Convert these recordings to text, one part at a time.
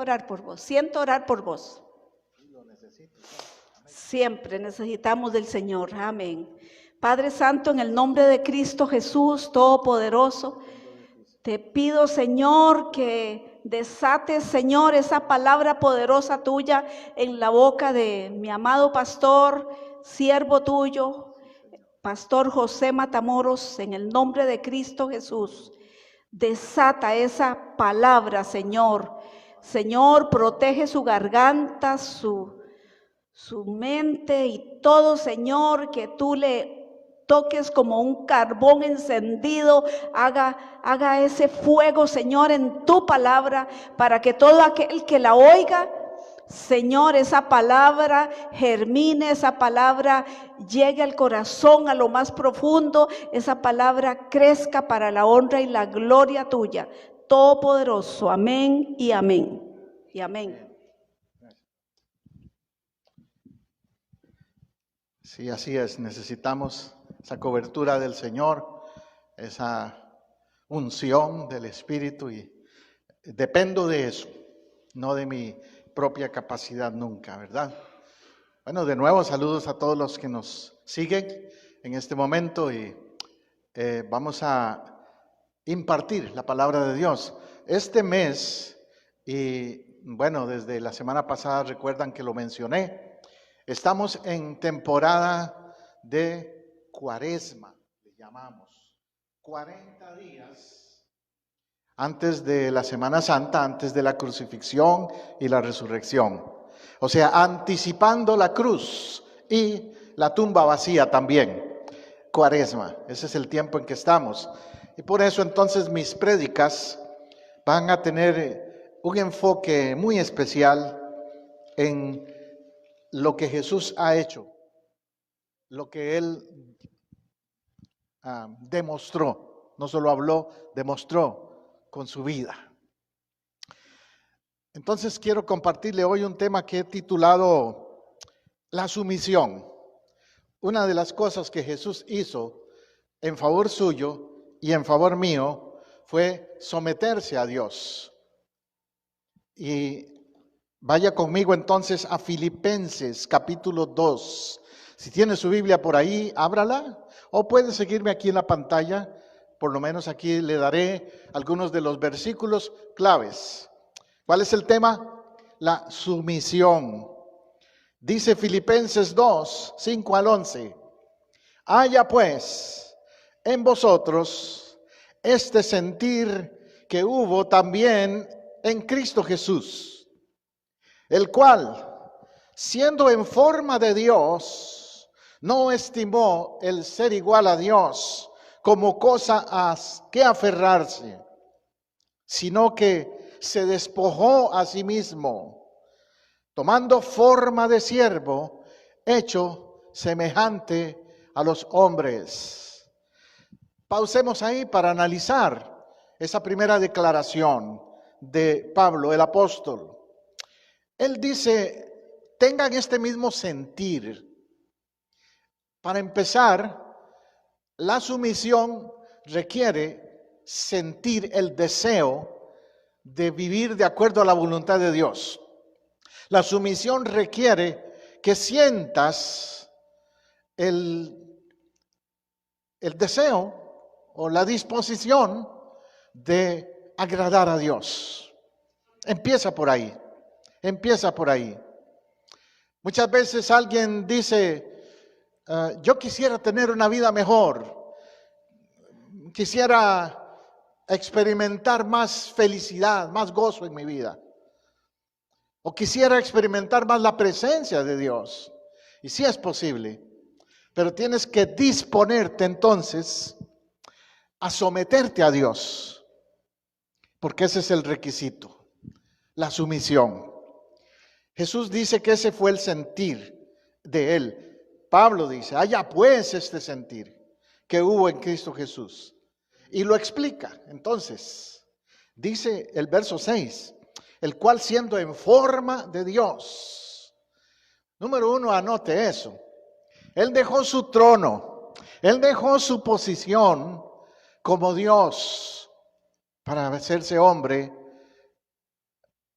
orar por vos, siento orar por vos. Siempre necesitamos del Señor, amén. Padre Santo, en el nombre de Cristo Jesús, Todopoderoso, te pido, Señor, que desates, Señor, esa palabra poderosa tuya en la boca de mi amado pastor, siervo tuyo, Pastor José Matamoros, en el nombre de Cristo Jesús. Desata esa palabra, Señor. Señor, protege su garganta, su mente y todo, Señor, que tú le toques como un carbón encendido, haga ese fuego, Señor, en tu palabra, para que todo aquel que la oiga, Señor, esa palabra germine, esa palabra llegue al corazón, a lo más profundo, esa palabra crezca para la honra y la gloria tuya, Todopoderoso. Amén y amén. Y amén. Sí, así es, necesitamos esa cobertura del Señor, esa unción del Espíritu, y dependo de eso, no de mi propia capacidad nunca, ¿verdad? Bueno, de nuevo, saludos a todos los que nos siguen en este momento y vamos a impartir la palabra de Dios. Este mes, y bueno, desde la semana pasada recuerdan que lo mencioné, estamos en temporada de Cuaresma, le llamamos, 40 días antes de la Semana Santa, antes de la crucifixión y la resurrección. O sea, anticipando la cruz y la tumba vacía también. Cuaresma, ese es el tiempo en que estamos. Y por eso entonces mis prédicas van a tener un enfoque muy especial en lo que Jesús ha hecho, lo que Él demostró, no solo habló, demostró con su vida. Entonces quiero compartirle hoy un tema que he titulado La sumisión. Una de las cosas que Jesús hizo en favor suyo y en favor mío fue someterse a Dios. Y vaya conmigo entonces a Filipenses capítulo 2. Si tiene su Biblia por ahí, ábrala, o puede seguirme aquí en la pantalla. Por lo menos aquí le daré algunos de los versículos claves. ¿Cuál es el tema? La sumisión. Dice Filipenses 2, 5 al 11. Haya pues en vosotros este sentir que hubo también en Cristo Jesús, el cual, siendo en forma de Dios, no estimó el ser igual a Dios como cosa a que aferrarse, sino que se despojó a sí mismo, tomando forma de siervo, hecho semejante a los hombres. Pausemos ahí para analizar esa primera declaración de Pablo, el apóstol. Él dice, tengan este mismo sentir. Para empezar, la sumisión requiere sentir el deseo de vivir de acuerdo a la voluntad de Dios. La sumisión requiere que sientas el deseo o la disposición de agradar a Dios. Empieza por ahí, empieza por ahí. Muchas veces alguien dice, yo quisiera tener una vida mejor, quisiera experimentar más felicidad, más gozo en mi vida. O quisiera experimentar más la presencia de Dios. Y sí es posible, pero tienes que disponerte entonces a someterte a Dios, porque ese es el requisito, la sumisión. Jesús dice que ese fue el sentir de Él. Pablo dice, haya pues este sentir que hubo en Cristo Jesús. Y lo explica. Entonces, dice el verso 6, el cual siendo en forma de Dios. Número 1, anote eso. Él dejó su trono, Él dejó su posición como Dios para hacerse hombre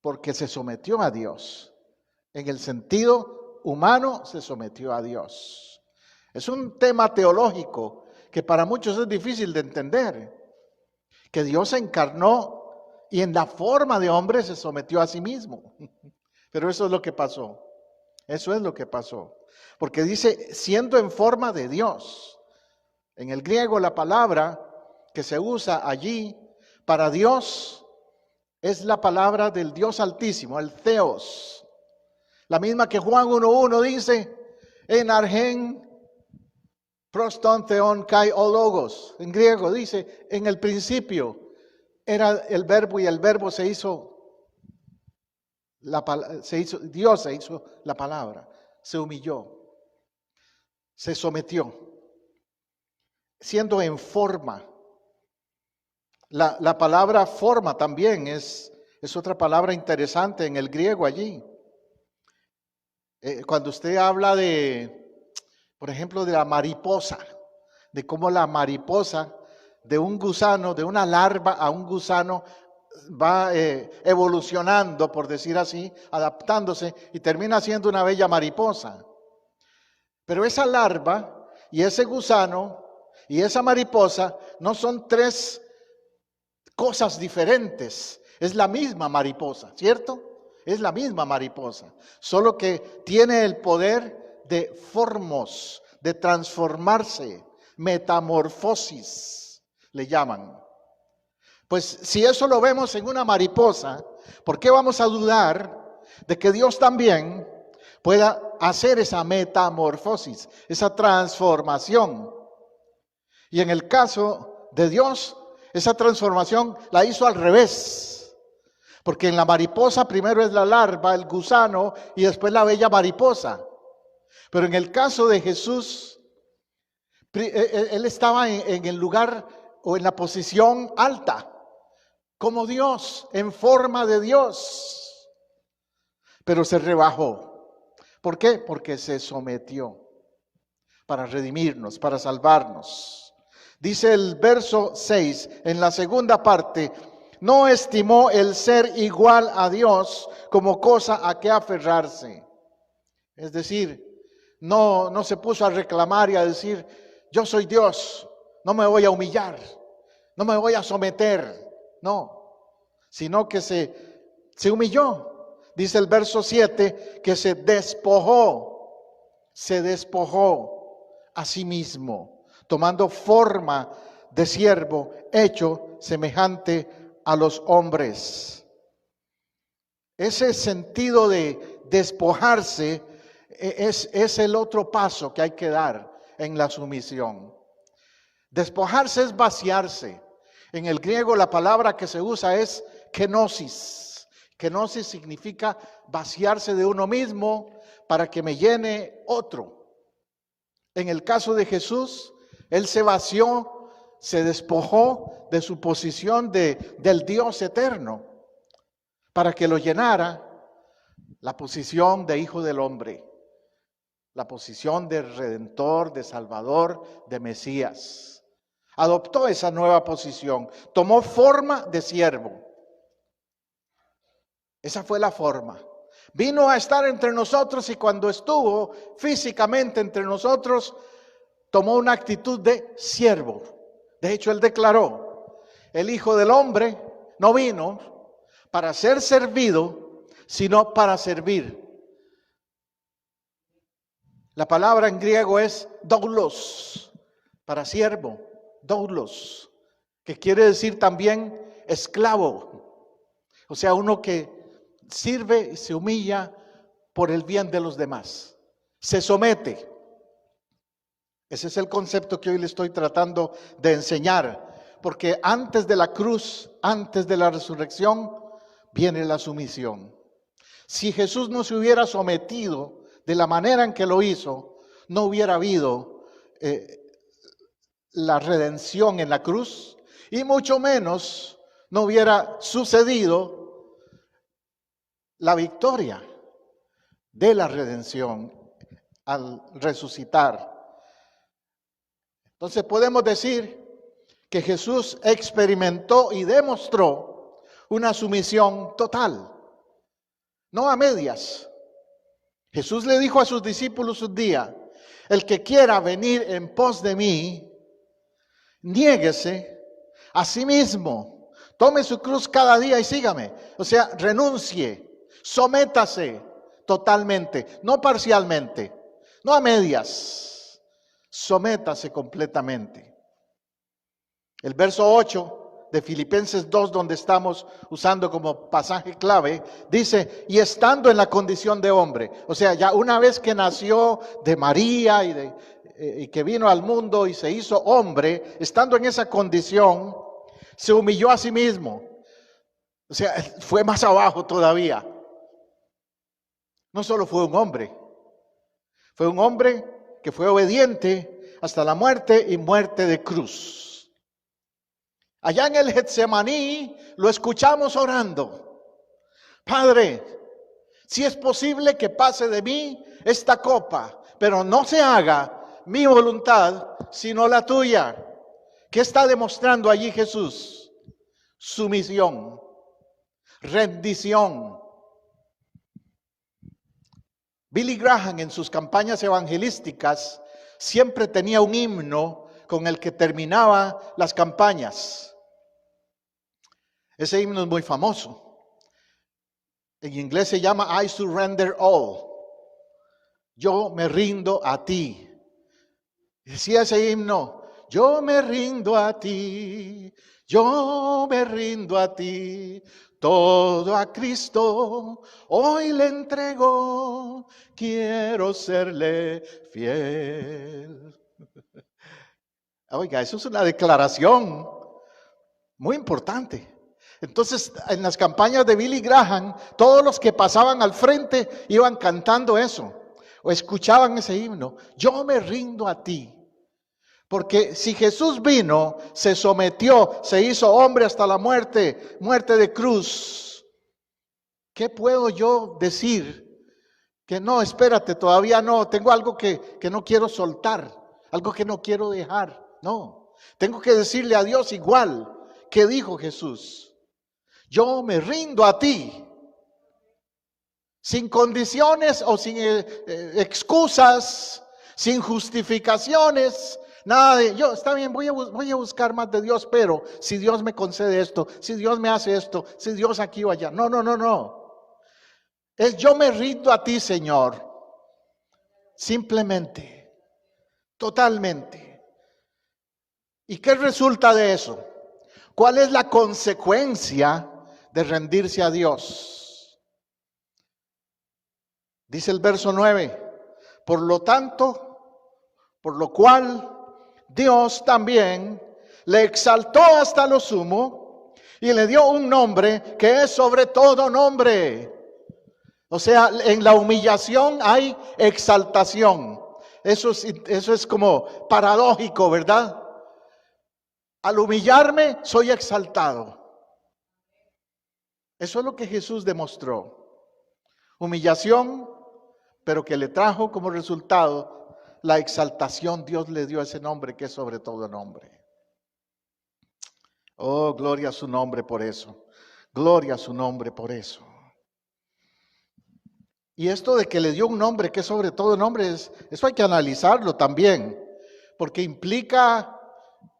porque se sometió a Dios. En el sentido humano se sometió a Dios. Es un tema teológico que para muchos es difícil de entender. Que Dios se encarnó y en la forma de hombre se sometió a sí mismo. Pero eso es lo que pasó. Eso es lo que pasó. Porque dice, siendo en forma de Dios. En el griego la palabra que se usa allí para Dios es la palabra del Dios Altísimo, el Theos. La misma que Juan 1:1 dice, en argen proston theon kai o logos. En griego dice, en el principio era el verbo y el verbo se hizo, Dios se hizo la palabra, se humilló, se sometió, siendo en forma. La palabra forma también es otra palabra interesante en el griego allí. Cuando usted habla por ejemplo, de la mariposa, de cómo la mariposa de un gusano, de una larva a un gusano, va evolucionando, por decir así, adaptándose y termina siendo una bella mariposa. Pero esa larva y ese gusano y esa mariposa no son tres cosas diferentes. Es la misma mariposa, ¿cierto? Es la misma mariposa, solo que tiene el poder de formos, de transformarse, metamorfosis, le llaman. Pues si eso lo vemos en una mariposa, ¿por qué vamos a dudar de que Dios también pueda hacer esa metamorfosis, esa transformación? Y en el caso de Dios, esa transformación la hizo al revés. Porque en la mariposa primero es la larva, el gusano, y después la bella mariposa. Pero en el caso de Jesús, Él estaba en el lugar o en la posición alta, como Dios, en forma de Dios. Pero se rebajó. ¿Por qué? Porque se sometió para redimirnos, para salvarnos. Dice el verso 6, en la segunda parte, no estimó el ser igual a Dios como cosa a que aferrarse. Es decir, no se puso a reclamar y a decir, yo soy Dios, no me voy a humillar, no me voy a someter. No, sino que se humilló. Dice el verso 7 que se despojó a sí mismo, tomando forma de siervo, hecho semejante a los hombres. Ese sentido de despojarse es el otro paso que hay que dar en la sumisión. Despojarse es vaciarse. En el griego la palabra que se usa es kenosis. Kenosis significa vaciarse de uno mismo para que me llene otro. En el caso de Jesús, Él se vació, se despojó de su posición del Dios eterno para que lo llenara la posición de Hijo del Hombre, la posición de Redentor, de Salvador, de Mesías. Adoptó esa nueva posición, tomó forma de siervo. Esa fue la forma. Vino a estar entre nosotros y cuando estuvo físicamente entre nosotros, tomó una actitud de siervo. De hecho, Él declaró, el Hijo del Hombre no vino para ser servido, sino para servir. La palabra en griego es doulos, para siervo, doulos, que quiere decir también esclavo. O sea, uno que sirve y se humilla por el bien de los demás. Se somete. Ese es el concepto que hoy le estoy tratando de enseñar. Porque antes de la cruz, antes de la resurrección, viene la sumisión. Si Jesús no se hubiera sometido de la manera en que lo hizo, no hubiera habido la redención en la cruz y mucho menos no hubiera sucedido la victoria de la redención al resucitar. Entonces podemos decir que Jesús experimentó y demostró una sumisión total. no a medias. Jesús le dijo a sus discípulos un día: el que quiera venir en pos de mí, niéguese a sí mismo, tome su cruz cada día y sígame. O sea, renuncie, sométase totalmente, no parcialmente, no a medias, sométase completamente. El verso 8 de Filipenses 2, donde estamos usando como pasaje clave, dice: y estando en la condición de hombre. O sea, ya una vez que nació de María y que vino al mundo y se hizo hombre, estando en esa condición, se humilló a sí mismo. O sea, fue más abajo todavía. No solo fue un hombre que fue obediente hasta la muerte y muerte de cruz. Allá en el Getsemaní lo escuchamos orando: Padre, si es posible que pase de mí esta copa, pero no se haga mi voluntad sino la tuya. ¿Qué está demostrando allí Jesús? Sumisión, rendición. Billy Graham, en sus campañas evangelísticas, siempre tenía un himno con el que terminaba las campañas. Ese himno es muy famoso. En inglés se llama I Surrender All. Yo me rindo a ti. Decía ese himno: yo me rindo a ti, yo me rindo a ti, todo a Cristo hoy le entrego, quiero serle fiel. Oiga, eso es una declaración muy importante. Entonces, en las campañas de Billy Graham, todos los que pasaban al frente iban cantando eso, o escuchaban ese himno: yo me rindo a ti. Porque si Jesús vino, se sometió, se hizo hombre hasta la muerte, muerte de cruz, ¿qué puedo yo decir? Que no, espérate, todavía no, tengo algo que no quiero soltar, algo que no quiero dejar. No, tengo que decirle a Dios igual que dijo Jesús: yo me rindo a ti, sin condiciones o sin excusas, sin justificaciones, nada de yo, está bien, voy a buscar más de Dios, pero si Dios me concede esto, si Dios me hace esto, si Dios aquí o allá. No. Es yo me rindo a ti, Señor, simplemente, totalmente. ¿Y qué resulta de eso? ¿Cuál es la consecuencia de rendirse a Dios? Dice el verso 9: por lo tanto, por lo cual Dios también le exaltó hasta lo sumo y le dio un nombre que es sobre todo nombre. O sea, en la humillación hay exaltación. Eso es como paradójico, ¿verdad? Al humillarme, soy exaltado. Eso es lo que Jesús demostró. Humillación, pero que le trajo como resultado la exaltación. Dios le dio ese nombre que es sobre todo nombre. Oh, gloria a su nombre por eso. Gloria a su nombre por eso. Y esto de que le dio un nombre que es sobre todo nombre, eso hay que analizarlo también, porque implica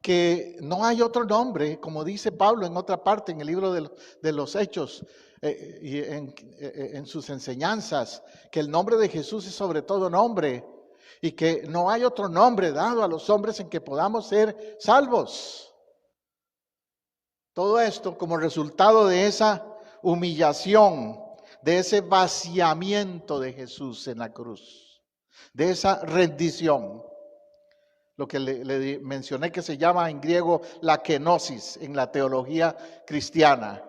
que no hay otro nombre, como dice Pablo en otra parte en el libro de los Hechos y en sus enseñanzas, que el nombre de Jesús es sobre todo nombre y que no hay otro nombre dado a los hombres en que podamos ser salvos. Todo esto como resultado de esa humillación, de ese vaciamiento de Jesús en la cruz, de esa rendición. Lo que le mencioné que se llama en griego la kenosis en la teología cristiana.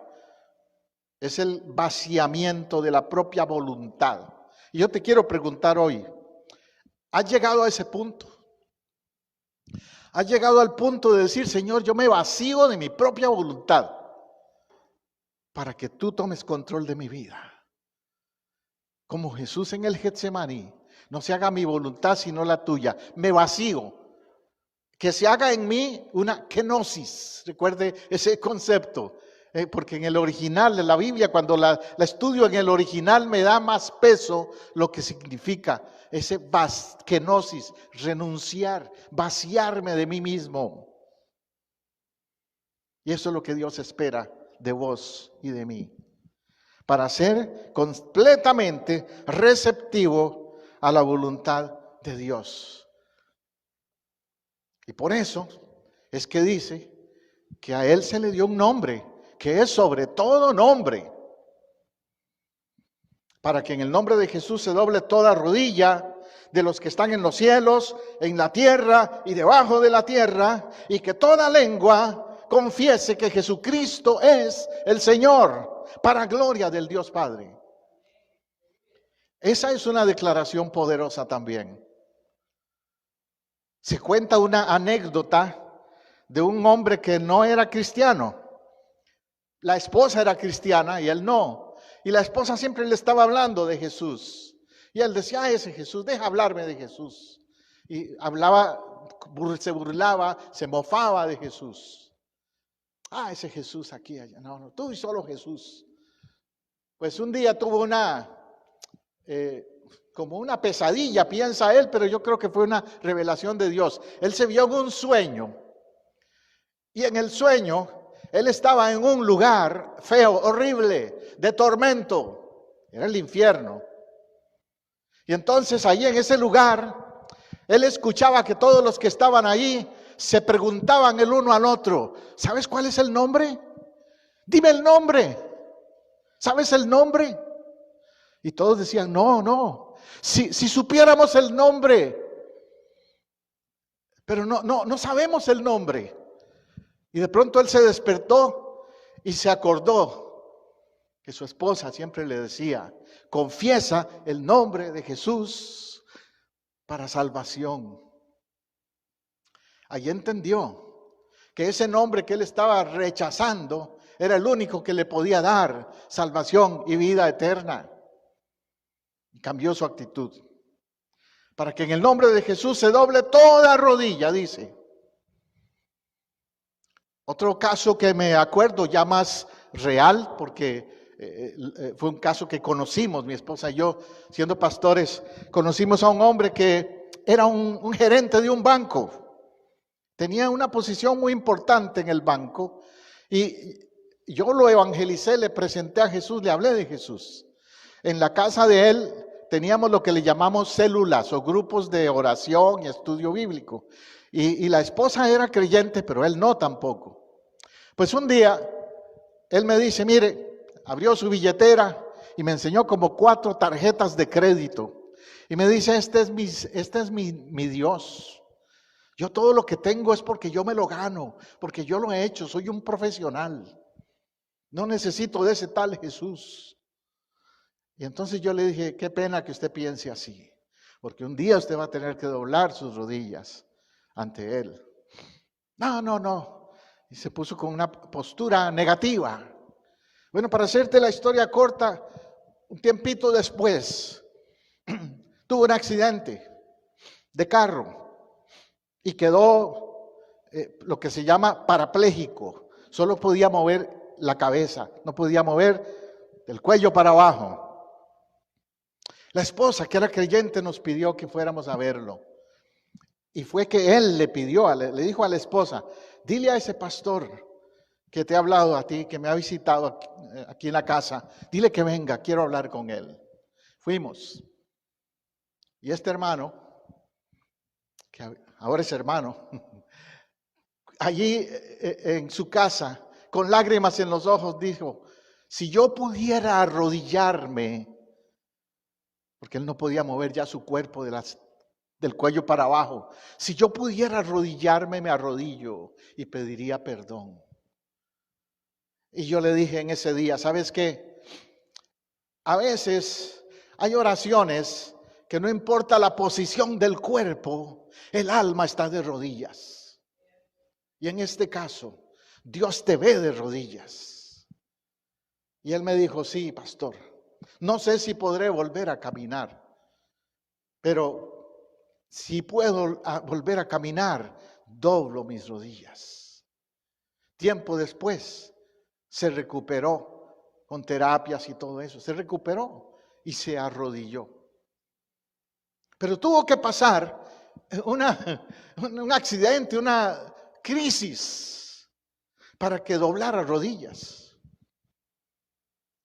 Es el vaciamiento de la propia voluntad. Y yo te quiero preguntar hoy, ¿has llegado a ese punto? ¿Has llegado al punto de decir: Señor, yo me vacío de mi propia voluntad para que tú tomes control de mi vida? Como Jesús en el Getsemaní: no se haga mi voluntad sino la tuya. Me vacío. Que se haga en mí una kenosis. Recuerde ese concepto. Porque en el original de la Biblia, cuando la estudio en el original, me da más peso lo que significa ese kenosis, renunciar, vaciarme de mí mismo. Y eso es lo que Dios espera de vos y de mí, para ser completamente receptivo a la voluntad de Dios. Y por eso es que dice que a Él se le dio un nombre, que es sobre todo nombre, para que en el nombre de Jesús se doble toda rodilla de los que están en los cielos, en la tierra y debajo de la tierra, y que toda lengua confiese que Jesucristo es el Señor, para gloria del Dios Padre. Esa es una declaración poderosa también. Se cuenta una anécdota de un hombre que no era cristiano. La esposa era cristiana y él no. Y la esposa siempre le estaba hablando de Jesús. Y él decía, ese Jesús, deja hablarme de Jesús. Y hablaba, se burlaba, se mofaba de Jesús. Ese Jesús aquí, allá. No, tú y solo Jesús. Pues un día tuvo como una pesadilla, piensa él, pero yo creo que fue una revelación de Dios. Él se vio en un sueño. Y en el sueño, él estaba en un lugar feo, horrible, de tormento. Era el infierno. Y entonces allí en ese lugar, él escuchaba que todos los que estaban allí se preguntaban el uno al otro, ¿sabes cuál es el nombre? Dime el nombre. ¿Sabes el nombre? Y todos decían, no. Si supiéramos el nombre, pero no sabemos el nombre. Y de pronto él se despertó y se acordó que su esposa siempre le decía, confiesa el nombre de Jesús para salvación. Allí entendió que ese nombre que él estaba rechazando era el único que le podía dar salvación y vida eterna. Y cambió su actitud. Para que en el nombre de Jesús se doble toda rodilla, dice. Otro caso que me acuerdo ya más real, porque fue un caso que conocimos, mi esposa y yo, siendo pastores, conocimos a un hombre que era un gerente de un banco. Tenía una posición muy importante en el banco y yo lo evangelicé, le presenté a Jesús, le hablé de Jesús. En la casa de él teníamos lo que le llamamos células o grupos de oración y estudio bíblico. Y la esposa era creyente, pero él no tampoco. Pues un día, él me dice, mire, abrió su billetera y me enseñó como 4 tarjetas de crédito. Y me dice, este es mi Dios. Yo todo lo que tengo es porque yo me lo gano, porque yo lo he hecho, soy un profesional. No necesito de ese tal Jesús. Y entonces yo le dije, qué pena que usted piense así, porque un día usted va a tener que doblar sus rodillas ante Él. No. Y se puso con una postura negativa. Bueno, para hacerte la historia corta, un tiempito después, tuvo un accidente de carro y quedó lo que se llama parapléjico. Solo podía mover la cabeza, no podía mover del cuello para abajo. La esposa, que era creyente, nos pidió que fuéramos a verlo. Y fue que él le dijo a la esposa, dile a ese pastor que te ha hablado a ti, que me ha visitado aquí en la casa, dile que venga, quiero hablar con él. Fuimos. Y este hermano, que ahora es hermano, allí en su casa, con lágrimas en los ojos, dijo, si yo pudiera arrodillarme, porque él no podía mover ya su cuerpo del cuello para abajo. Si yo pudiera arrodillarme, me arrodillo y pediría perdón. Y yo le dije en ese día, ¿sabes qué? A veces hay oraciones que no importa la posición del cuerpo, el alma está de rodillas. Y en este caso, Dios te ve de rodillas. Y él me dijo, sí, pastor, no sé si podré volver a caminar, pero si puedo volver a caminar, doblo mis rodillas. Tiempo después, se recuperó con terapias y todo eso. Se recuperó y se arrodilló. Pero tuvo que pasar un accidente, una crisis, para que doblara rodillas.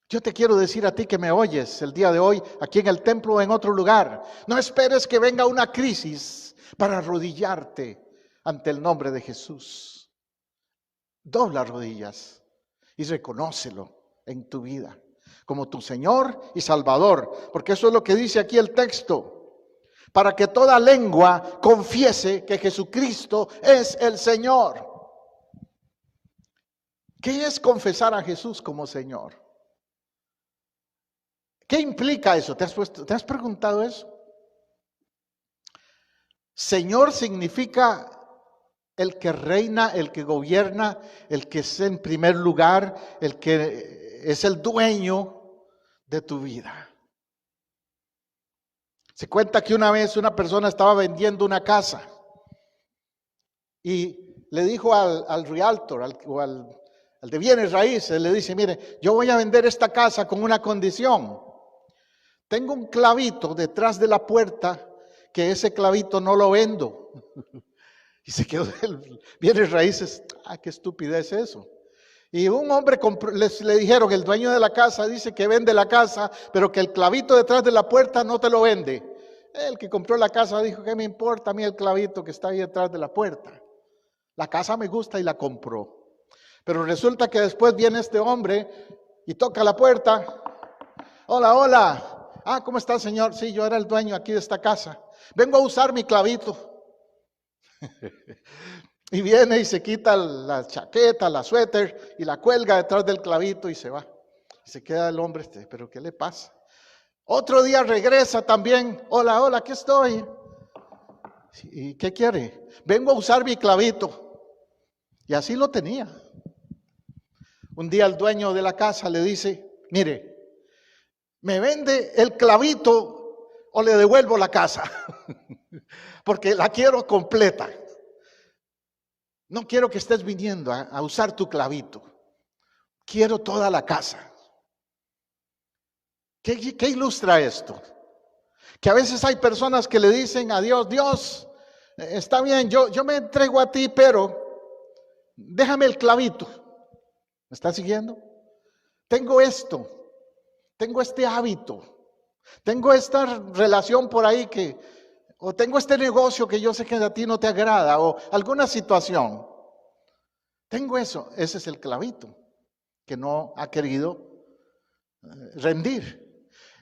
Yo te quiero decir a ti que me oyes el día de hoy, aquí en el templo o en otro lugar, no esperes que venga una crisis para arrodillarte ante el nombre de Jesús. Dobla rodillas y reconócelo en tu vida como tu Señor y Salvador, porque eso es lo que dice aquí el texto. Para que toda lengua confiese que Jesucristo es el Señor. ¿Qué es confesar a Jesús como Señor? ¿Qué implica eso? ¿Te has preguntado eso? Señor significa el que reina, el que gobierna, el que es en primer lugar, el que es el dueño de tu vida. Se cuenta que una vez una persona estaba vendiendo una casa y le dijo al realtor, al de bienes raíces, le dice, mire, yo voy a vender esta casa con una condición. Tengo un clavito detrás de la puerta, que ese clavito no lo vendo. Y se quedó el bienes raíces, qué estupidez es eso. Y un hombre le dijeron, el dueño de la casa dice que vende la casa, pero que el clavito detrás de la puerta no te lo vende. El que compró la casa dijo, ¿qué me importa a mí el clavito que está ahí detrás de la puerta? La casa me gusta y la compró. Pero resulta que después viene este hombre y toca la puerta. Hola, hola. ¿Cómo está, señor? Sí, yo era el dueño aquí de esta casa. Vengo a usar mi clavito. Y viene y se quita la chaqueta, la suéter y la cuelga detrás del clavito y se va. Y se queda el hombre, ¿pero qué le pasa? Otro día regresa también. Hola, hola, aquí estoy. ¿Y qué quiere? Vengo a usar mi clavito. Y así lo tenía. Un día el dueño de la casa le dice, mire, ¿me vende el clavito o le devuelvo la casa? Porque la quiero completa. No quiero que estés viniendo a usar tu clavito. Quiero toda la casa. ¿Qué ilustra esto? Que a veces hay personas que le dicen a Dios, Dios, está bien, yo me entrego a ti, pero déjame el clavito. ¿Me estás siguiendo? Tengo esto, tengo este hábito, tengo esta relación por ahí o tengo este negocio que yo sé que a ti no te agrada, o alguna situación. Tengo eso, ese es el clavito que no ha querido rendir.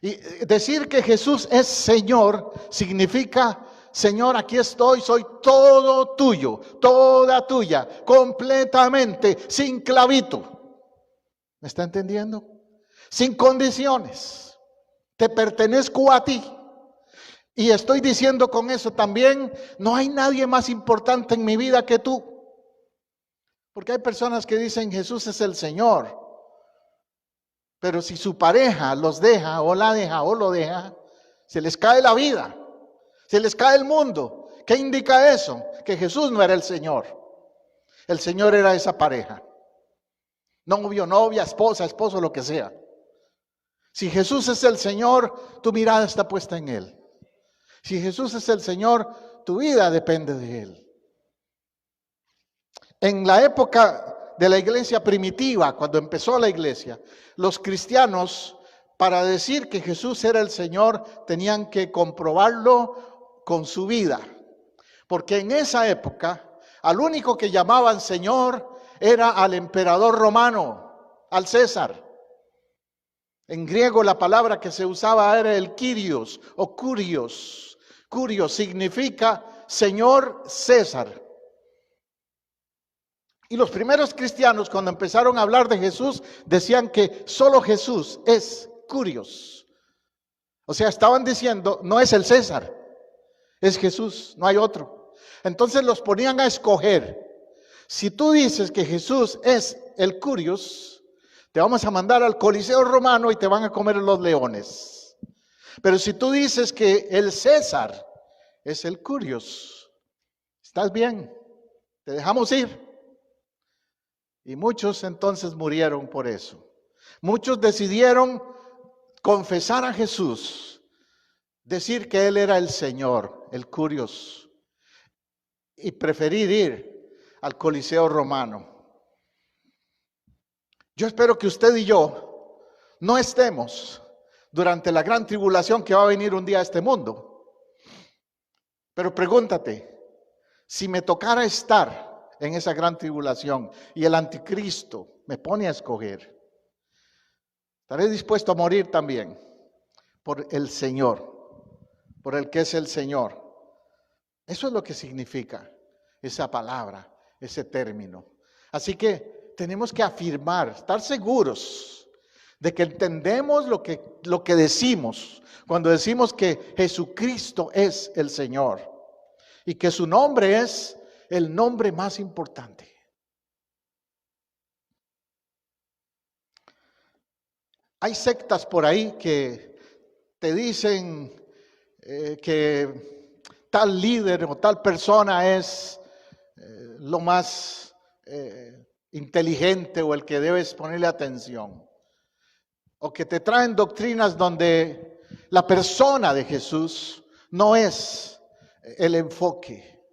Y decir que Jesús es Señor significa, Señor, aquí estoy, soy todo tuyo, toda tuya, completamente, sin clavito. ¿Me está entendiendo? Sin condiciones. Te pertenezco a ti. Y estoy diciendo con eso también, no hay nadie más importante en mi vida que tú. Porque hay personas que dicen Jesús es el Señor. Pero si su pareja los deja o la deja o lo deja, se les cae la vida, se les cae el mundo. ¿Qué indica eso? Que Jesús no era el Señor. El Señor era esa pareja. Novio, novia, esposa, esposo, lo que sea. Si Jesús es el Señor, tu mirada está puesta en Él. Si Jesús es el Señor, tu vida depende de Él. En la época de la iglesia primitiva, cuando empezó la iglesia, los cristianos, para decir que Jesús era el Señor, tenían que comprobarlo con su vida. Porque en esa época, al único que llamaban Señor era al emperador romano, al César. En griego la palabra que se usaba era el Kyrios o Kurios. Kurios significa Señor César. Y los primeros cristianos, cuando empezaron a hablar de Jesús, decían que solo Jesús es Kurios. O sea, estaban diciendo, no es el César, es Jesús, no hay otro. Entonces los ponían a escoger. Si tú dices que Jesús es el Kurios, te vamos a mandar al Coliseo Romano y te van a comer los leones. Pero si tú dices que el César es el Kurios, estás bien, te dejamos ir. Y muchos entonces murieron por eso. Muchos decidieron confesar a Jesús, decir que Él era el Señor, el Curios, y preferir ir al Coliseo romano. Yo espero que usted y yo no estemos durante la gran tribulación que va a venir un día a este mundo. Pero pregúntate, si me tocara estar en esa gran tribulación y el anticristo me pone a escoger, estaré dispuesto a morir también por el Señor, por el que es el Señor. Eso es lo que significa esa palabra, ese término. Así que tenemos que afirmar, estar seguros de que entendemos lo que decimos cuando decimos que Jesucristo es el Señor y que su nombre es el nombre más importante. Hay sectas por ahí que te dicen que tal líder o tal persona es lo más inteligente o el que debes ponerle atención. O que te traen doctrinas donde la persona de Jesús no es el enfoque.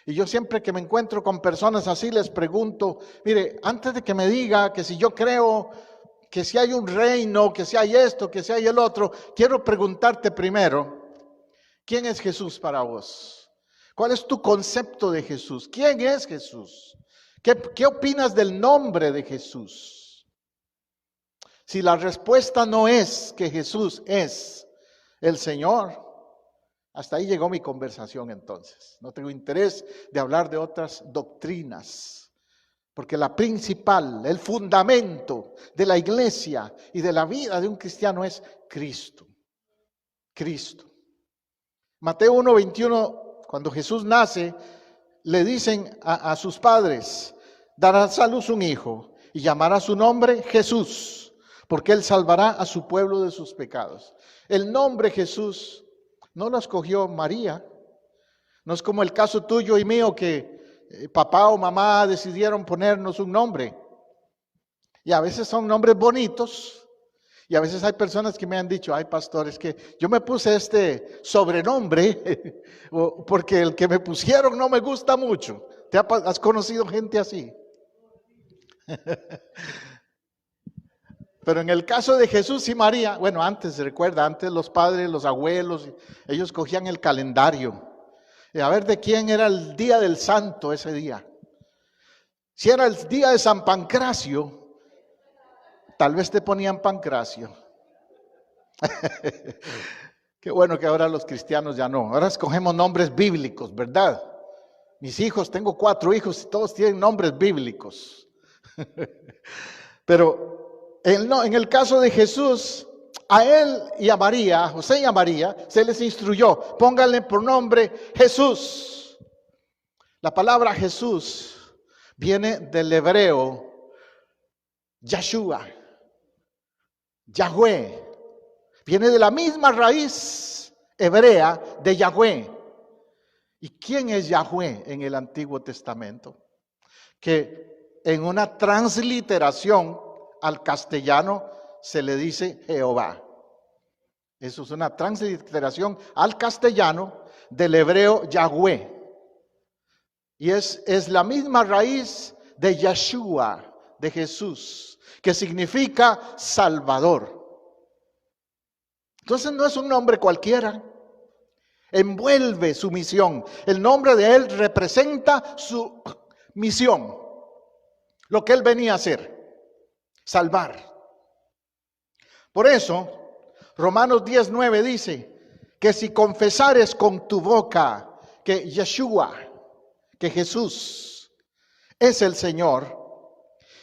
Y yo siempre que me encuentro con personas así les pregunto, mire, antes de que me diga que si yo creo que si hay un reino, que si hay esto, que si hay el otro, quiero preguntarte primero, ¿quién es Jesús para vos? ¿Cuál es tu concepto de Jesús? ¿Quién es Jesús? ¿Qué opinas del nombre de Jesús? Si la respuesta no es que Jesús es el Señor, hasta ahí llegó mi conversación entonces. No tengo interés de hablar de otras doctrinas, porque la principal, el fundamento de la iglesia y de la vida de un cristiano es Cristo. Cristo. Mateo 1:21, cuando Jesús nace, le dicen a sus padres, darás a luz un hijo y llamará su nombre Jesús, porque él salvará a su pueblo de sus pecados. El nombre Jesús no lo escogió María. No es como el caso tuyo y mío que papá o mamá decidieron ponernos un nombre. Y a veces son nombres bonitos. Y a veces hay personas que me han dicho, ay pastor, es que yo me puse este sobrenombre porque el que me pusieron no me gusta mucho. ¿Has conocido gente así? Pero en el caso de Jesús y María, bueno, antes, recuerda, antes los padres, los abuelos, ellos cogían el calendario. A ver de quién era el día del santo ese día. Si era el día de San Pancracio, tal vez te ponían Pancracio. Qué bueno que ahora los cristianos ya no. Ahora escogemos nombres bíblicos, ¿verdad? Mis hijos, tengo 4 hijos y todos tienen nombres bíblicos. Pero en el caso de Jesús, a él y a María, a José y a María, se les instruyó, pónganle por nombre Jesús. La palabra Jesús viene del hebreo Yahshua, Yahweh. Viene de la misma raíz hebrea de Yahweh. ¿Y quién es Yahweh en el Antiguo Testamento? Que en una transliteración al castellano se le dice Jehová. Eso es una transliteración al castellano del hebreo Yahweh. Y es la misma raíz de Yeshua, de Jesús, que significa Salvador. Entonces no es un nombre cualquiera. Envuelve su misión. El nombre de él representa su misión. Lo que él venía a hacer. Salvar. Por eso, Romanos 10:9 dice que si confesares con tu boca que Yeshua, que Jesús es el Señor,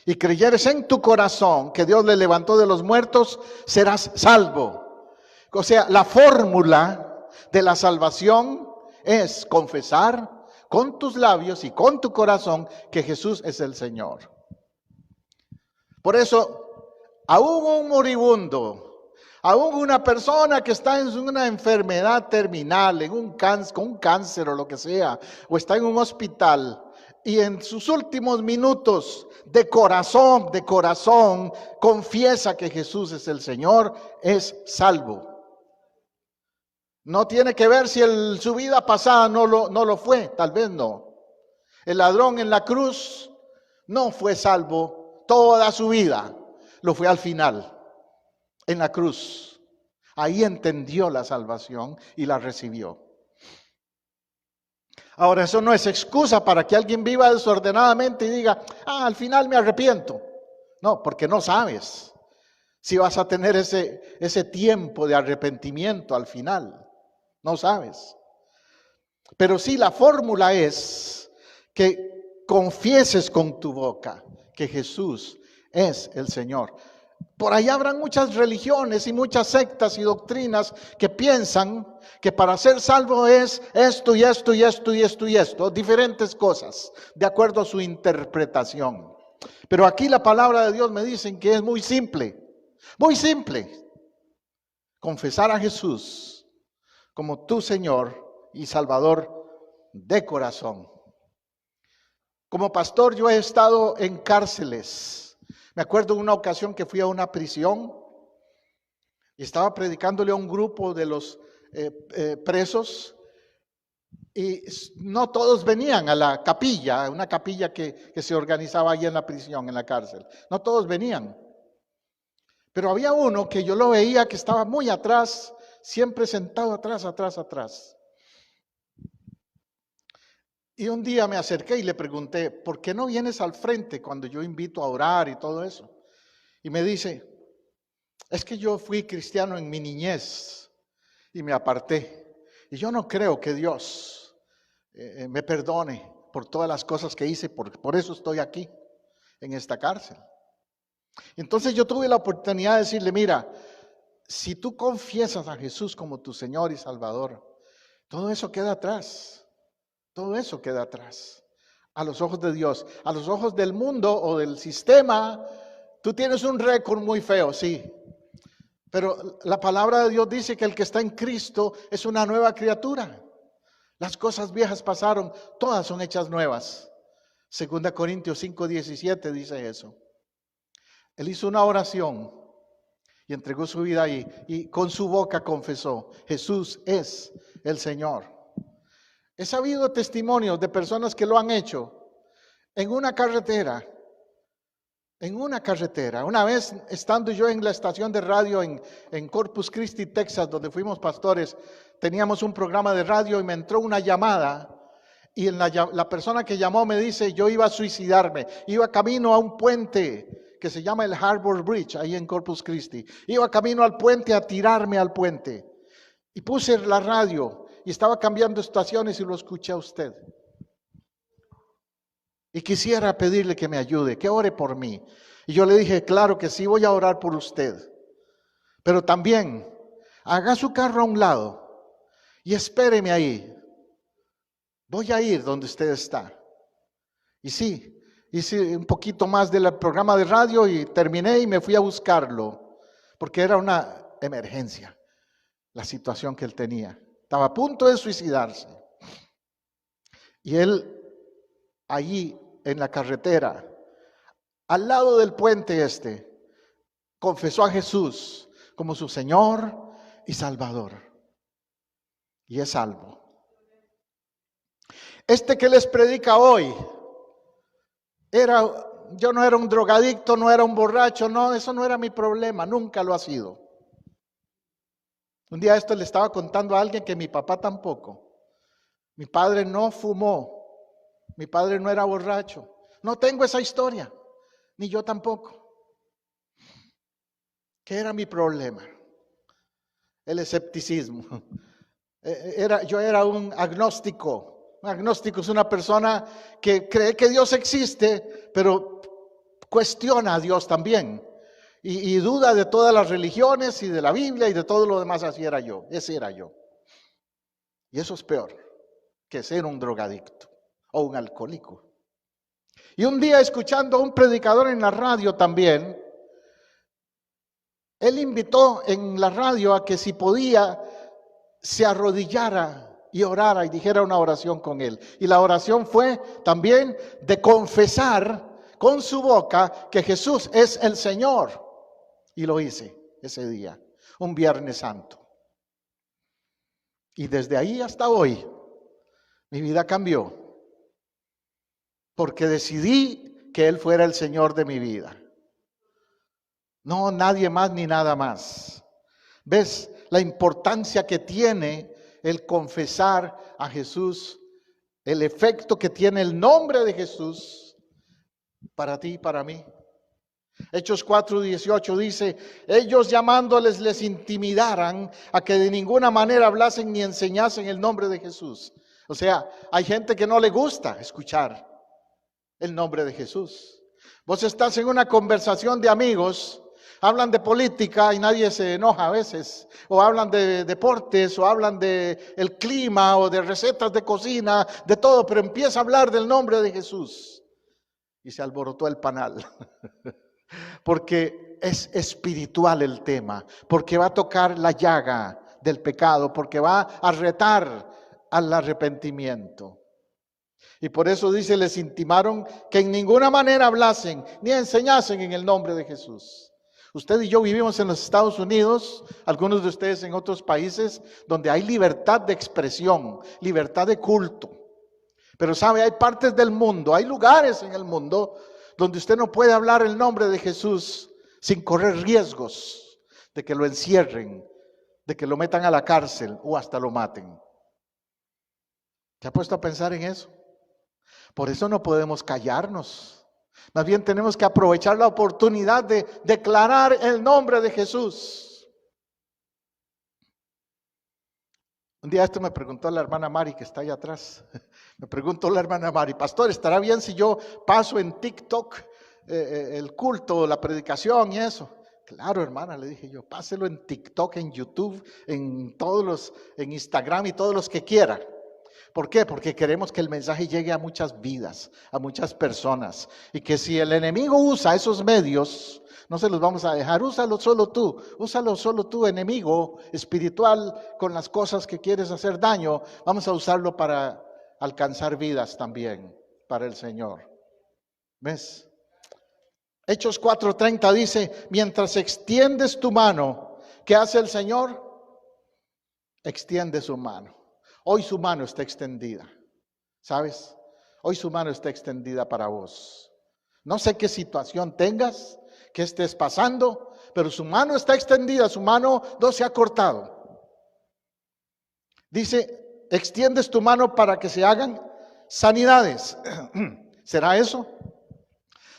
y creyeres en tu corazón que Dios le levantó de los muertos, serás salvo. O sea, la fórmula de la salvación es confesar con tus labios y con tu corazón que Jesús es el Señor. Por eso, aún un moribundo, aún una persona que está en una enfermedad terminal, con un cáncer o lo que sea, o está en un hospital, y en sus últimos minutos de corazón, confiesa que Jesús es el Señor, es salvo. No tiene que ver si su vida pasada no lo fue, tal vez no. El ladrón en la cruz no fue salvo toda su vida, lo fue al final, en la cruz. Ahí entendió la salvación y la recibió. Ahora, eso no es excusa para que alguien viva desordenadamente y diga, al final me arrepiento. No, porque no sabes si vas a tener ese tiempo de arrepentimiento al final. No sabes. Pero sí, la fórmula es que confieses con tu boca que Jesús es el Señor. Por ahí habrán muchas religiones y muchas sectas y doctrinas que piensan que para ser salvo es esto y esto y esto y esto y esto, diferentes cosas, de acuerdo a su interpretación. Pero aquí la palabra de Dios me dice que es muy simple, confesar a Jesús como tu Señor y Salvador de corazón. Como pastor yo he estado en cárceles. Me acuerdo de una ocasión que fui a una prisión y estaba predicándole a un grupo de los presos y no todos venían a la capilla, una capilla que se organizaba ahí en la prisión, en la cárcel. No todos venían. Pero había uno que yo lo veía que estaba muy atrás, siempre sentado atrás. Y un día me acerqué y le pregunté, ¿por qué no vienes al frente cuando yo invito a orar y todo eso? Y me dice, es que yo fui cristiano en mi niñez y me aparté. Y yo no creo que Dios me perdone por todas las cosas que hice, por eso estoy aquí, en esta cárcel. Entonces yo tuve la oportunidad de decirle, mira, si tú confiesas a Jesús como tu Señor y Salvador, todo eso queda atrás. Todo eso queda atrás, a los ojos de Dios, a los ojos del mundo o del sistema. Tú tienes un récord muy feo, sí, pero la palabra de Dios dice que el que está en Cristo es una nueva criatura. Las cosas viejas pasaron, todas son hechas nuevas. 2 Corintios 5:17 dice eso. Él hizo una oración y entregó su vida ahí y con su boca confesó, Jesús es el Señor. He sabido testimonios de personas que lo han hecho en una carretera. Una vez estando yo en la estación de radio en Corpus Christi, Texas, donde fuimos pastores, teníamos un programa de radio y me entró una llamada y la persona que llamó me dice, yo iba a suicidarme, iba camino a un puente que se llama el Harbor Bridge, ahí en Corpus Christi. Iba camino al puente a tirarme al puente y puse la radio. Y estaba cambiando estaciones y lo escuché a usted. Y quisiera pedirle que me ayude, que ore por mí. Y yo le dije, claro que sí, voy a orar por usted. Pero también, haga su carro a un lado y espéreme ahí. Voy a ir donde usted está. Y sí, hice un poquito más del programa de radio y terminé y me fui a buscarlo. Porque era una emergencia, la situación que él tenía. Estaba a punto de suicidarse. Y él, allí en la carretera, al lado del puente confesó a Jesús como su Señor y Salvador. Y es salvo. Que les predica hoy, yo no era un drogadicto, no era un borracho, no, eso no era mi problema, nunca lo ha sido. Un día le estaba contando a alguien que mi papá tampoco. Mi padre no fumó. Mi padre no era borracho. No tengo esa historia. Ni yo tampoco. ¿Qué era mi problema? El escepticismo. Yo era un agnóstico. Un agnóstico es una persona que cree que Dios existe, pero cuestiona a Dios también. Y duda de todas las religiones y de la Biblia y de todo lo demás. Ese era yo. Y eso es peor que ser un drogadicto o un alcohólico. Y un día, escuchando a un predicador en la radio también, él invitó en la radio a que si podía se arrodillara y orara y dijera una oración con él. Y la oración fue también de confesar con su boca que Jesús es el Señor. Y lo hice ese día, un Viernes Santo. Y desde ahí hasta hoy, mi vida cambió. Porque decidí que Él fuera el Señor de mi vida. No nadie más ni nada más. ¿Ves la importancia que tiene el confesar a Jesús? El efecto que tiene el nombre de Jesús para ti y para mí. Hechos 4:18 dice, ellos llamándoles les intimidaran a que de ninguna manera hablasen ni enseñasen el nombre de Jesús. O sea, hay gente que no le gusta escuchar el nombre de Jesús. Vos estás en una conversación de amigos, hablan de política y nadie se enoja a veces, o hablan de deportes, o hablan de el clima, o de recetas de cocina, de todo, pero empieza a hablar del nombre de Jesús y se alborotó el panal. Porque es espiritual el tema, porque va a tocar la llaga del pecado, porque va a retar al arrepentimiento. Y por eso dice, les intimaron que en ninguna manera hablasen ni enseñasen en el nombre de Jesús. Usted y yo vivimos en los Estados Unidos, algunos de ustedes en otros países, donde hay libertad de expresión, libertad de culto. Pero sabe, hay partes del mundo, hay lugares en el mundo donde usted no puede hablar el nombre de Jesús sin correr riesgos de que lo encierren, de que lo metan a la cárcel o hasta lo maten. ¿Se ha puesto a pensar en eso? Por eso no podemos callarnos. Más bien tenemos que aprovechar la oportunidad de declarar el nombre de Jesús. Un día esto me preguntó la hermana Mari, que está allá atrás. Me preguntó la hermana Mari, pastor, ¿estará bien si yo paso en TikTok el culto, la predicación y eso? Claro, hermana, le dije yo, páselo en TikTok, en YouTube, en Instagram y todos los que quiera. ¿Por qué? Porque queremos que el mensaje llegue a muchas vidas, a muchas personas. Y que si el enemigo usa esos medios, no se los vamos a dejar. Úsalo solo tú, enemigo espiritual, con las cosas que quieres hacer daño. Vamos a usarlo para alcanzar vidas también, para el Señor. ¿Ves? Hechos 4:30 dice, mientras extiendes tu mano, ¿qué hace el Señor? Extiende su mano. Hoy su mano está extendida, ¿sabes? Hoy su mano está extendida para vos. No sé qué situación tengas, qué estés pasando, pero su mano está extendida, su mano no se ha cortado. Dice, extiendes tu mano para que se hagan sanidades. ¿Será eso?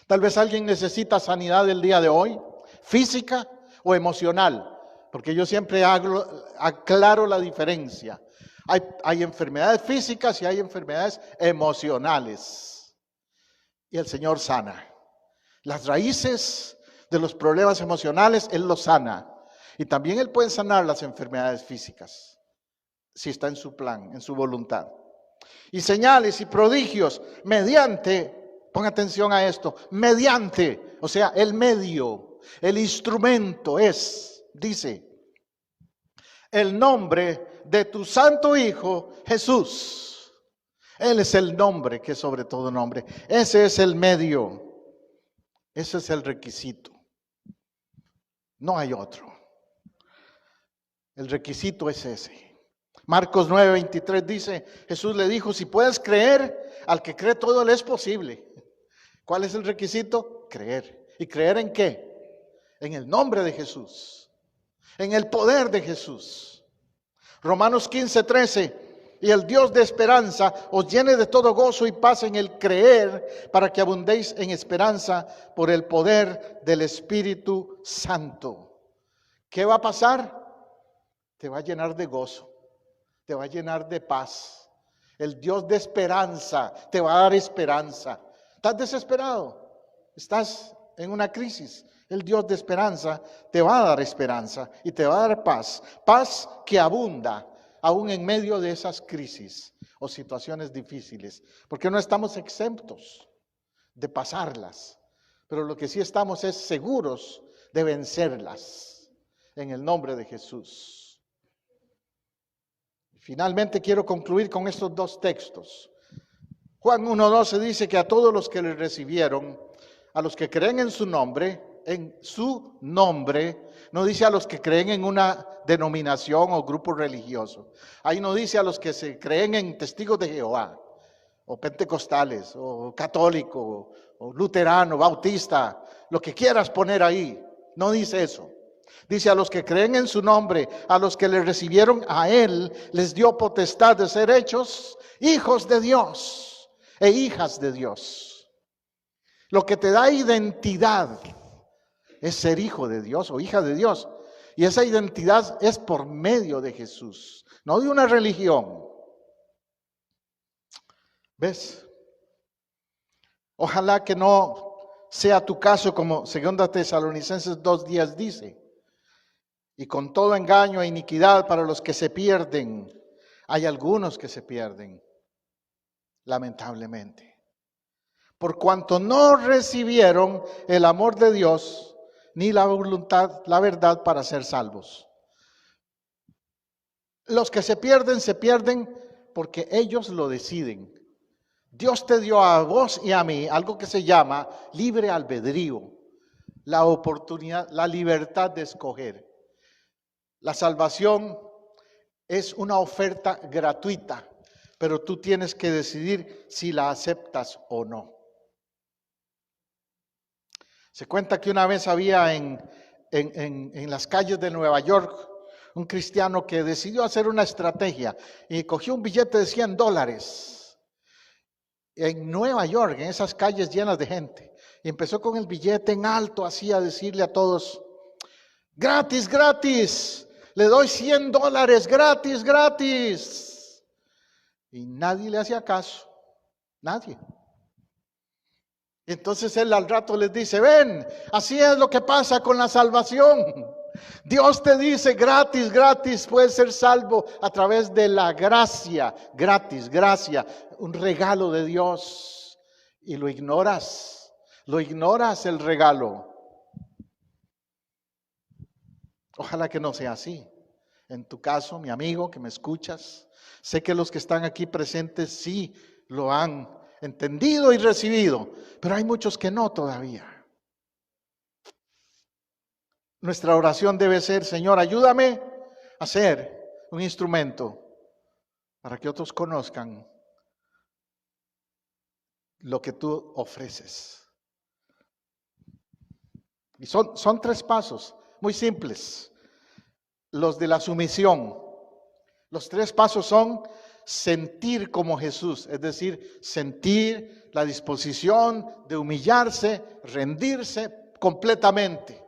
Tal vez alguien necesita sanidad el día de hoy, física o emocional, porque yo siempre aclaro la diferencia. Hay enfermedades físicas y hay enfermedades emocionales. Y el Señor sana. Las raíces de los problemas emocionales, Él los sana. Y también Él puede sanar las enfermedades físicas, si está en su plan, en su voluntad. Y señales y prodigios mediante, pon atención a esto, mediante, o sea, el medio, el instrumento es, dice, el nombre de tu santo Hijo Jesús. Él es el nombre que es sobre todo nombre. Ese es el medio. Ese es el requisito. No hay otro. El requisito es ese. Marcos 9:23 dice, Jesús le dijo, si puedes creer, al que cree todo le es posible. ¿Cuál es el requisito? Creer. ¿Y creer en qué? En el nombre de Jesús. En el poder de Jesús. Romanos 15:13, y el Dios de esperanza os llene de todo gozo y paz en el creer, para que abundéis en esperanza por el poder del Espíritu Santo. ¿Qué va a pasar? Te va a llenar de gozo, te va a llenar de paz. El Dios de esperanza te va a dar esperanza. ¿Estás desesperado? ¿Estás en una crisis? El Dios de esperanza te va a dar esperanza y te va a dar paz. Paz que abunda aún en medio de esas crisis o situaciones difíciles. Porque no estamos exentos de pasarlas. Pero lo que sí estamos es seguros de vencerlas en el nombre de Jesús. Finalmente quiero concluir con estos dos textos. Juan 1:12 dice que a todos los que le recibieron, a los que creen en su nombre, no dice a los que creen en una denominación o grupo religioso. Ahí no dice a los que se creen en testigos de Jehová, o pentecostales, o católico, o luterano, bautista, lo que quieras poner ahí. No dice eso. Dice a los que creen en su nombre, a los que le recibieron a él, les dio potestad de ser hechos hijos de Dios e hijas de Dios. Lo que te da identidad es ser hijo de Dios o hija de Dios. Y esa identidad es por medio de Jesús, no de una religión. ¿Ves? Ojalá que no sea tu caso como 2 Tesalonicenses 2:10 dice. Y con todo engaño e iniquidad para los que se pierden. Hay algunos que se pierden, lamentablemente. Por cuanto no recibieron el amor de Dios, ni la voluntad, la verdad para ser salvos. Los que se pierden porque ellos lo deciden. Dios te dio a vos y a mí algo que se llama libre albedrío, la oportunidad, la libertad de escoger. La salvación es una oferta gratuita, pero tú tienes que decidir si la aceptas o no. Se cuenta que una vez había en las calles de Nueva York un cristiano que decidió hacer una estrategia y cogió un billete de $100 en Nueva York, en esas calles llenas de gente, y empezó con el billete en alto así a decirle a todos: gratis, gratis, le doy $100, gratis, gratis. Y nadie le hacía caso, nadie. Entonces él al rato les dice: ven, así es lo que pasa con la salvación. Dios te dice gratis, gratis, puedes ser salvo a través de la gracia, gratis, gracia, un regalo de Dios. Y lo ignoras el regalo. Ojalá que no sea así. En tu caso, mi amigo que me escuchas, sé que los que están aquí presentes sí lo han entendido y recibido, pero hay muchos que no todavía. Nuestra oración debe ser: Señor, ayúdame a ser un instrumento para que otros conozcan lo que tú ofreces. Y son 3 pasos muy simples, los de la sumisión. Los 3 pasos son sentir como Jesús, es decir, sentir la disposición de humillarse, rendirse completamente.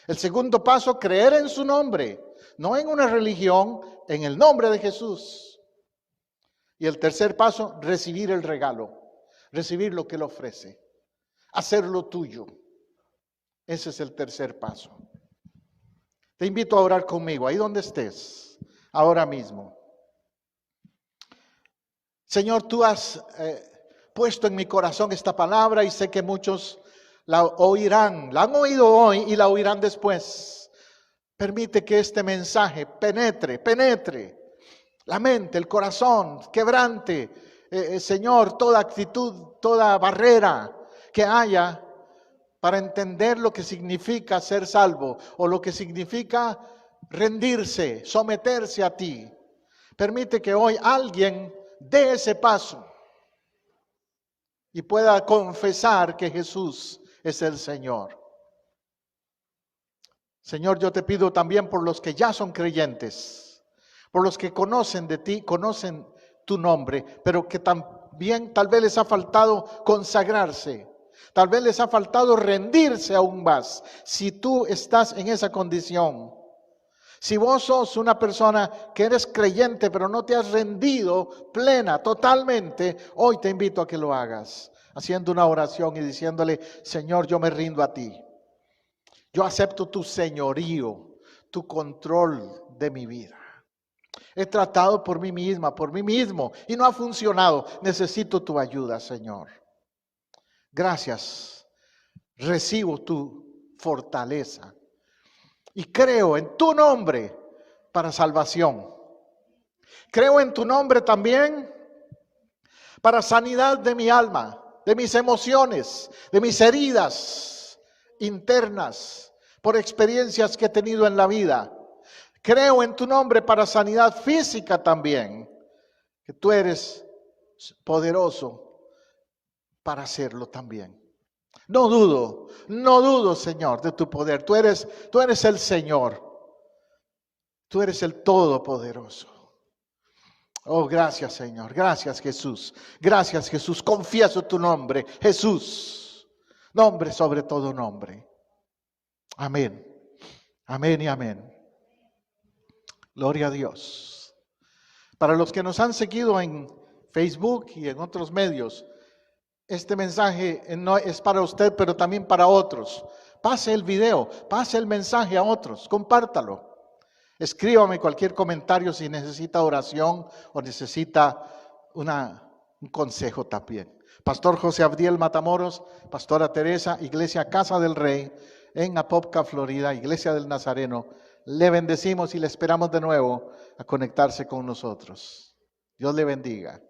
El segundo paso, creer en su nombre, no en una religión, en el nombre de Jesús. Y el tercer paso, recibir el regalo, recibir lo que Él ofrece, hacerlo tuyo. Ese es el tercer paso. Te invito a orar conmigo, ahí donde estés, ahora mismo. Señor, tú has puesto en mi corazón esta palabra y sé que muchos la oirán, la han oído hoy y la oirán después. Permite que este mensaje penetre la mente, el corazón, quebrante, Señor, toda actitud, toda barrera que haya para entender lo que significa ser salvo o lo que significa rendirse, someterse a ti. Permite que hoy alguien dé ese paso y pueda confesar que Jesús es el Señor. Señor, yo te pido también por los que ya son creyentes, por los que conocen de ti, conocen tu nombre, pero que también tal vez les ha faltado consagrarse, tal vez les ha faltado rendirse aún más. Si tú estás en esa condición, si vos sos una persona que eres creyente pero no te has rendido plena, totalmente, hoy te invito a que lo hagas, haciendo una oración y diciéndole: Señor, yo me rindo a ti. Yo acepto tu señorío, tu control de mi vida. He tratado por mí misma, por mí mismo, y no ha funcionado. Necesito tu ayuda, Señor. Gracias. Recibo tu fortaleza. Y creo en tu nombre para salvación. Creo en tu nombre también para sanidad de mi alma, de mis emociones, de mis heridas internas, por experiencias que he tenido en la vida. Creo en tu nombre para sanidad física también, que tú eres poderoso para hacerlo también. No dudo, Señor, de tu poder. Tú eres el Señor. Tú eres el Todopoderoso. Oh, gracias, Señor. Gracias, Jesús. Gracias, Jesús. Confieso tu nombre, Jesús. Nombre sobre todo nombre. Amén. Amén y amén. Gloria a Dios. Para los que nos han seguido en Facebook y en otros medios, este mensaje no es para usted, pero también para otros. Pase el video, pase el mensaje a otros, compártalo. Escríbame cualquier comentario si necesita oración o necesita un consejo también. Pastor José Abdiel Matamoros, Pastora Teresa, Iglesia Casa del Rey, en Apopka, Florida, Iglesia del Nazareno. Le bendecimos y le esperamos de nuevo a conectarse con nosotros. Dios le bendiga.